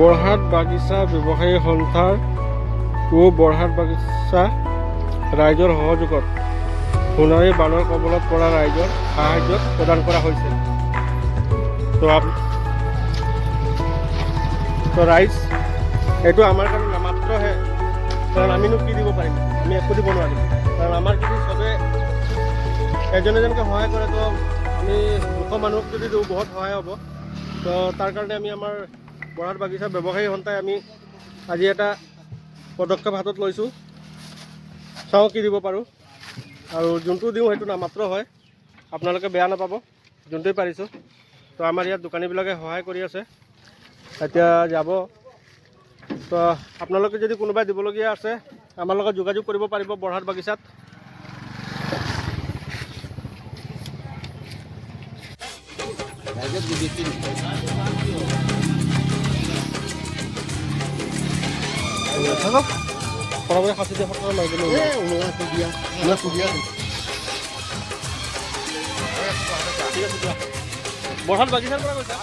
বৰহাট বাগিচা ব্যৱসায়ী সন্থাৰ বৰহাট বাগিচা ৰাইজৰ সহযোগত সোণাৰী বানৰ কবলত পৰা ৰাইজৰ সাহায্য প্ৰদান কৰা হৈছে। তো ৰাইজ এইটো আমাৰ কাৰণে নামাত্ৰহে, কাৰণ আমিনো কি দিব পাৰিম, আমি একো দিব নোৱাৰিম। কাৰণ আমাৰ যদি চবে এজন এজনকৈ সহায় কৰে তো আমি 200 মানুহক যদি দিওঁ বহুত সহায় হ'ব। তো তাৰ কাৰণে আমি আমাৰ বৰহাট বাগিচা ব্যৱসায়ী সন্থাই আমি আজি এটা পদক্ষেপ হাতত লৈছোঁ। চাওঁ কি দিব পাৰোঁ, আৰু যোনটো দিওঁ সেইটো নামাত্ৰ হয়, আপোনালোকে বেয়া নাপাব, যোনটোৱে পাৰিছোঁ। তো আমাৰ ইয়াত দোকানীবিলাকে সহায় কৰি আছে, এতিয়া যাব। তো আপোনালোকে যদি কোনোবাই দিবলগীয়া আছে আমাৰ লগত যোগাযোগ কৰিব পাৰিব বৰহাট বাগিচাত। পৰৱৰ্তী খাচী দিয়া ফটো মাৰি দিলোঁ। বৰহাট বাগিচাৰ পৰা কৈছা?